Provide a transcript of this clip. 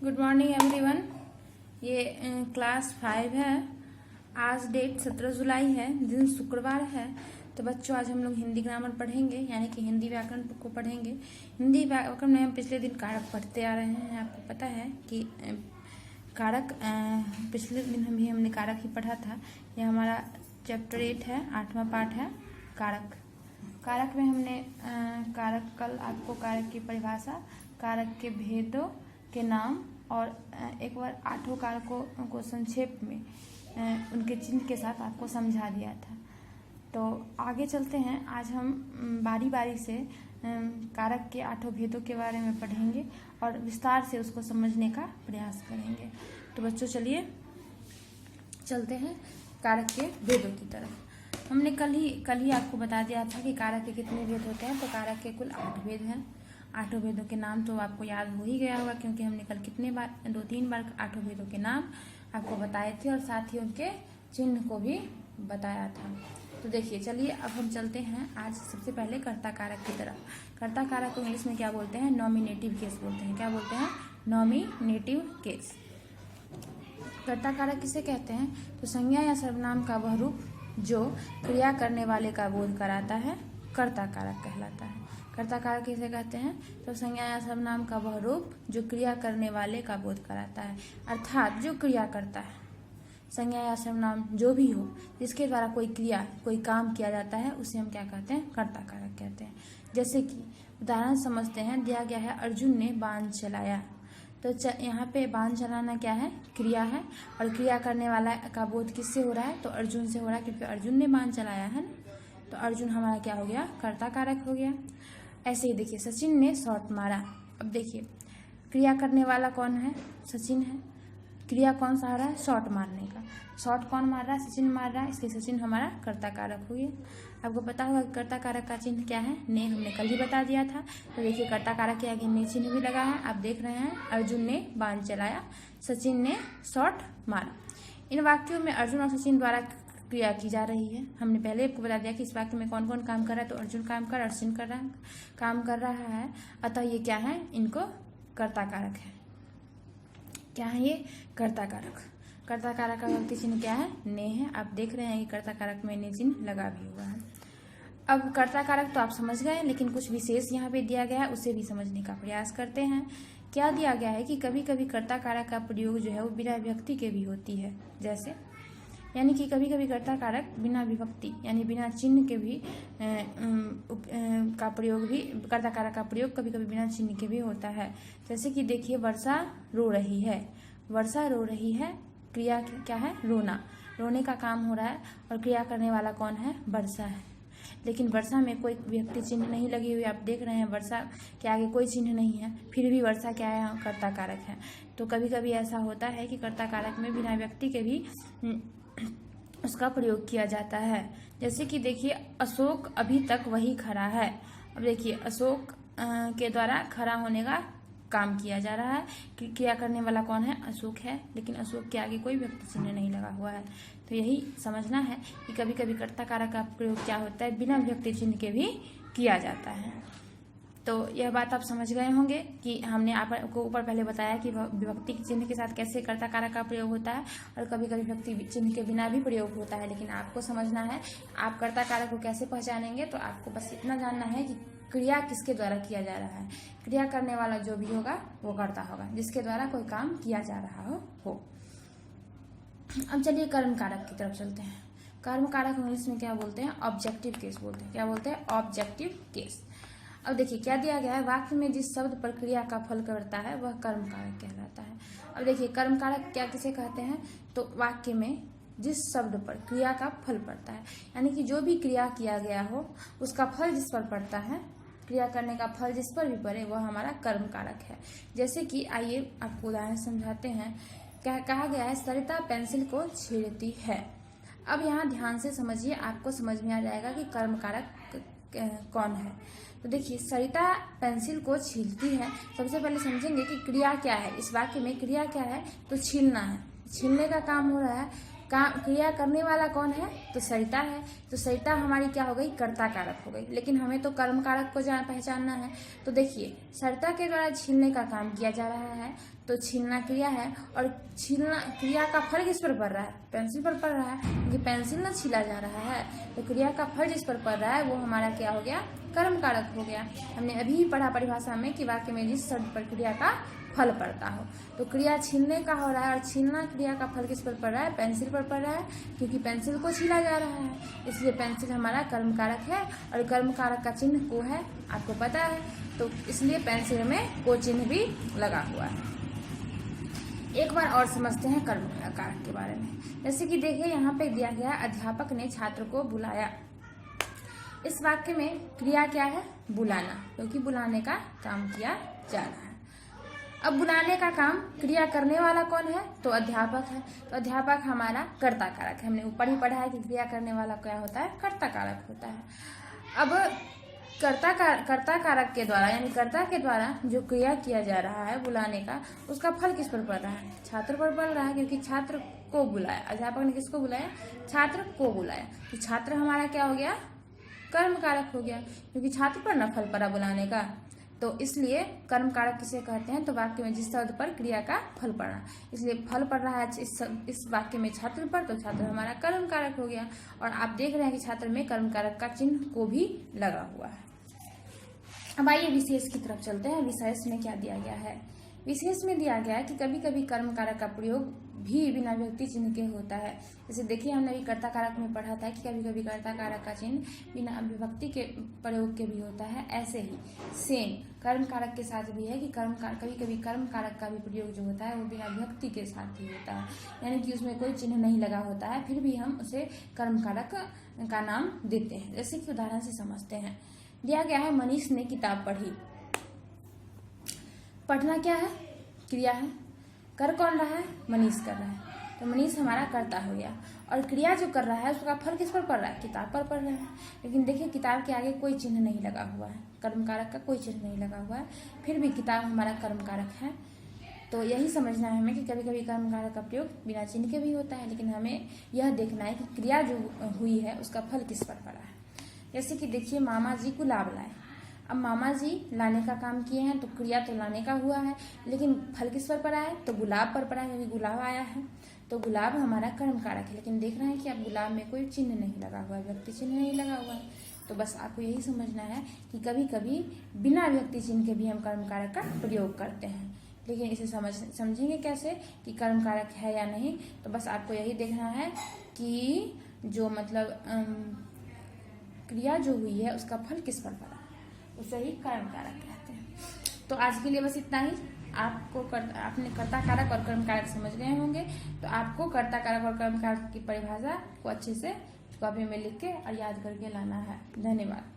Good morning everyone. ये class 5 है। आज डेट 17 जुलाई है, दिन शुक्रवार है। तो बच्चों आज हम लोग हिंदी ग्रामर पढ़ेंगे, यानी कि हिंदी व्याकरण को पढ़ेंगे। हिंदी व्याकरण में हम पिछले दिन कारक पढ़ते आ रहे हैं। आपको पता है कि कारक पिछले दिन हमने कारक ही पढ़ा था। ये हमारा चैप्टर 8 है, 8वां पार्ट है कारक। कारक में हमने कारक कल आपको कारक की परिभाषा, कारक के भेदों के नाम और एक बार 8 कारकों को संक्षेप में उनके चिन्ह के साथ आपको समझा दिया था। तो आगे चलते हैं। आज हम बारी बारी से कारक के 8 भेदों के बारे में पढ़ेंगे और विस्तार से उसको समझने का प्रयास करेंगे। तो बच्चों चलिए चलते हैं कारक के भेदों की तरफ। हमने कल ही आपको बता दिया था कि कारक के कितने भेद होते हैं। तो कारक के कुल 8 भेद हैं। 8 भेदों के नाम तो आपको याद हो ही गया होगा, क्योंकि हमने कल कितने बार 2-3 बार 8 भेदों के नाम आपको बताए थे और साथ ही उनके चिन्ह को भी बताया था। तो देखिए चलिए अब हम चलते हैं आज सबसे पहले कर्ता कारक की तरफ। कर्ता कारक को इंग्लिश में क्या बोलते हैं? नॉमिनेटिव केस बोलते हैं। क्या बोलते हैं? Nominative case. कर्ता कारक किसे कहते हैं? तो संज्ञा या सर्वनाम का वह रूप जो क्रिया करने वाले का बोध कराता है, कर्ता कारक कहलाता है। कर्ता कारक किसे कहते हैं? तो संज्ञा या सर्वनाम का वह रूप जो क्रिया करने वाले का बोध कराता है, अर्थात जो क्रिया करता है, संज्ञा या सर्वनाम जो भी हो, जिसके द्वारा कोई काम किया जाता है, उसे हम क्या कहते हैं? कर्ता कारक कहते हैं। जैसे कि उदाहरण समझते हैं। दिया गया है अर्जुन ने बाण चलाया। तो यहाँ पे बाण चलाना क्या है? क्रिया है। और क्रिया करने वाला का बोध किससे हो रहा है? तो अर्जुन से हो रहा है, क्योंकि अर्जुन ने बाण चलाया है ना। तो अर्जुन हमारा क्या हो गया? कर्ता कारक हो गया। ऐसे ही देखिए सचिन ने शॉट मारा। अब देखिए क्रिया करने वाला कौन है? सचिन है। क्रिया कौन सा हो रहा है? शॉट मारने का। शॉट कौन मार रहा है? सचिन मार रहा है, इसलिए सचिन हमारा कर्ता कारक हो गया। आपको पता होगा कि कर्ता कारक का चिन्ह क्या है? ने, हमने कल ही बता दिया था। तो देखिए कर्ता कारक के आगे ने चिन्ह भी लगा है। आप देख रहे हैं अर्जुन ने बाण चलाया, सचिन ने शॉट मारा। इन वाक्यों में अर्जुन और सचिन द्वारा क्रिया की जा रही है। हमने पहले आपको बता दिया कि इस वाक्य में कौन कौन काम कर रहा है। तो अर्जुन काम कर रहा है, काम कर रहा है। अतः ये क्या है? इनको कर्ता कारक है। क्या है ये? कर्ता कारक। कर्ता कारक का व्यक्ति चिन्ह क्या है? ने है। आप देख रहे हैं कि कर्ता कारक में ने चिन्ह लगा भी हुआ है। अब कर्ता कारक तो आप समझ गए, लेकिन कुछ विशेष यहाँ पे दिया गया है, उसे भी समझने का प्रयास करते हैं। क्या दिया गया है कि कभी कभी कर्ता कारक का प्रयोग जो है वो बिना विभक्ति के भी होती है। जैसे यानी कि कभी कभी कर्ता कारक बिना विभक्ति यानी बिना चिन्ह के भी का प्रयोग भी, कर्ता कारक का प्रयोग कभी कभी बिना चिन्ह के भी होता है। जैसे कि देखिए वर्षा रो रही है। वर्षा रो रही है, क्रिया क्या है? रोना। रोने का काम हो रहा है और क्रिया करने वाला कौन है? वर्षा है। लेकिन वर्षा में कोई विभक्ति चिन्ह नहीं लगी हुई। आप देख रहे हैं वर्षा के आगे कोई चिन्ह नहीं है, फिर भी वर्षा क्या है? कर्ता कारक है। तो कभी कभी ऐसा होता है कि कर्ता कारक में बिना व्यक्ति के भी उसका प्रयोग किया जाता है। जैसे कि देखिए अशोक अभी तक वही खड़ा है। अब देखिए अशोक के द्वारा खड़ा होने का काम किया जा रहा है। क्रिया करने वाला कौन है? अशोक है, लेकिन अशोक के आगे कोई व्यक्ति चिन्ह नहीं लगा हुआ है। तो यही समझना है कि कभी कभी कर्ता कारक का प्रयोग क्या होता है? बिना व्यक्ति चिन्ह के भी किया जाता है। तो यह बात आप समझ गए होंगे कि हमने आपको ऊपर पहले बताया कि विभक्ति चिन्ह के साथ कैसे कर्ता कारक का प्रयोग होता है और कभी कभी विभक्ति चिन्ह के बिना भी प्रयोग होता है। लेकिन आपको समझना है आप कर्ता कारक को कैसे पहचानेंगे। तो आपको बस इतना जानना है कि क्रिया किसके द्वारा किया जा रहा है। क्रिया करने वाला जो भी होगा वो कर्ता होगा, जिसके द्वारा कोई काम किया जा रहा हो। अब चलिए कर्म कारक की तरफ चलते हैं। कर्म कारक इंग्लिश में क्या बोलते हैं? ऑब्जेक्टिव केस बोलते हैं। क्या बोलते हैं? Objective case. अब देखिए क्या दिया गया है? वाक्य में जिस शब्द पर क्रिया का फल करता है वह कर्म कारक कहलाता है। अब देखिए कर्म कारक क्या किसे कहते हैं? तो वाक्य में जिस शब्द पर क्रिया का फल पड़ता है, यानी कि जो भी क्रिया किया गया हो उसका फल जिस पर पड़ता है, क्रिया करने का फल जिस पर भी पड़े वह हमारा कर्म कारक है। जैसे कि आइए आपको उदाहरण समझाते हैं। क्या कहा गया है? सरिता पेंसिल को छेड़ती है। अब यहाँ ध्यान से समझिए, आपको समझ में आ जाएगा कि कर्म कारक कौन है। तो देखिए सरिता पेंसिल को छीलती है। सबसे पहले समझेंगे कि क्रिया क्या है। इस वाक्य में क्रिया क्या है? तो छीलना है। छीलने का काम हो रहा है। क्रिया करने वाला कौन है? तो सरिता है। तो सरिता हमारी क्या हो गई? कर्ता कारक हो गई। लेकिन हमें तो कर्म कारक को पहचानना है। तो देखिए सरिता के द्वारा छीलने का काम किया जा रहा है, तो छीलना क्रिया है, और छीलना क्रिया का फल किस पर पड़ रहा है? पेंसिल पर पड़ रहा है, क्योंकि पेंसिल ना छीला जा रहा है। तो क्रिया का फल जिस पर पड़ रहा है वो हमारा क्या हो गया? कर्म कारक हो गया। हमने अभी पढ़ा परिभाषा में कि वाक्य में जिस शब्द पर क्रिया का फल पड़ता हो। तो क्रिया छीलने का हो रहा है, और छीलना क्रिया का फल किस पर पड़ रहा है? पेंसिल पर पड़ रहा है, क्योंकि पेंसिल को छीला जा रहा है, इसलिए पेंसिल हमारा कर्म कारक है। और कर्म कारक का चिन्ह को है, आपको पता है, तो इसलिए पेंसिल में को चिन्ह भी लगा हुआ है। एक बार और समझते हैं कर्म कारक के बारे में। जैसे कि देखिए यहाँ पे दिया गया, अध्यापक ने छात्र को बुलाया। इस वाक्य में क्रिया क्या है? बुलाना, क्योंकि बुलाने का काम किया जा रहा है। अब बुलाने का काम क्रिया करने वाला कौन है? तो अध्यापक है। तो अध्यापक हमारा कर्ता कारक है। हमने ऊपर ही पढ़ा है कि क्रिया करने वाला क्या होता है? कर्ता कारक होता है। अब कर्ता कारक के द्वारा, यानी कर्ता के द्वारा जो क्रिया किया जा रहा है बुलाने का, उसका फल किस पर पड़ रहा है? छात्र पर पड़ रहा है, क्योंकि छात्र को बुलाया। अध्यापक ने किसको बुलाया? छात्र को बुलाया। तो छात्र हमारा क्या हो गया? कर्म कारक हो गया, क्योंकि छात्र पर न फल पड़ा बुलाने का। तो इसलिए कर्म कारक किसे कहते हैं? तो वाक्य में जिस शब्द पर क्रिया का फल पड़ा, इसलिए फल पड़ रहा है इस वाक्य में छात्र पर, तो छात्र हमारा कर्म कारक हो गया। और आप देख रहे हैं कि छात्र में कर्म कारक का चिन्ह को भी लगा हुआ है। अब आइए विशेष की तरफ चलते हैं। विशेष में क्या दिया गया है? विशेष में दिया गया है कि कभी कभी कर्म कारक का प्रयोग भी बिना व्यक्ति चिन्ह के होता है। जैसे देखिए हमने अभी कर्ता कारक में पढ़ा था कि कभी कभी कर्ता कारक का चिन्ह बिना विभक्ति के प्रयोग के भी होता है। ऐसे ही सेम कर्म कारक के साथ भी है कि कभी कभी कर्म कारक का भी प्रयोग जो होता है वो बिना विभक्ति के साथ ही होता है, यानी कि उसमें कोई चिन्ह नहीं लगा होता है, फिर भी हम उसे कर्म कारक का नाम देते हैं। जैसे कि उदाहरण से समझते हैं। दिया गया है, मनीष ने किताब पढ़ी। पढ़ना क्या है? क्रिया है। कर कौन रहा है? मनीष कर रहा है। तो मनीष हमारा कर्ता हो गया, और क्रिया जो कर रहा है उसका फल किस पर पड़ रहा है? किताब पर पड़ रहा है। लेकिन देखिए किताब के आगे कोई चिन्ह नहीं लगा हुआ है, कर्म कारक का कोई चिन्ह नहीं लगा हुआ है, फिर भी किताब हमारा कर्म कारक है। तो यही समझना है हमें कि कभी कभी कर्म कारक का प्रयोग बिना चिन्ह के भी होता है, लेकिन हमें यह देखना है कि क्रिया जो हुई है उसका फल किस पर पड़ा है। जैसे कि देखिए मामा जी गुलाब लाए। अब मामा जी लाने का काम किए हैं, तो क्रिया तो लाने का हुआ है, लेकिन फल किस पर पड़ा है? तो गुलाब पर पड़ा है, क्योंकि गुलाब आया है। तो गुलाब हमारा कर्म कारक है, लेकिन देख रहे हैं कि अब गुलाब में कोई चिन्ह नहीं लगा हुआ है, व्यक्ति चिन्ह नहीं लगा हुआ है। तो बस आपको यही समझना है कि कभी कभी बिना व्यक्ति चिन्ह के भी हम कर्म कारक का प्रयोग करते हैं, लेकिन इसे समझेंगे कैसे कि कर्म कारक है या नहीं। तो बस आपको यही देखना है कि जो मतलब क्रिया जो हुई है उसका फल किस पर पड़ा, उसे ही कर्म कारक कहते हैं। तो आज के लिए बस इतना ही। आपने कर्ता कारक और कर्म कारक समझ गए होंगे, तो आपको कर्ता कारक और कर्म कारक की परिभाषा को अच्छे से कॉपी में लिख के और याद करके लाना है। धन्यवाद।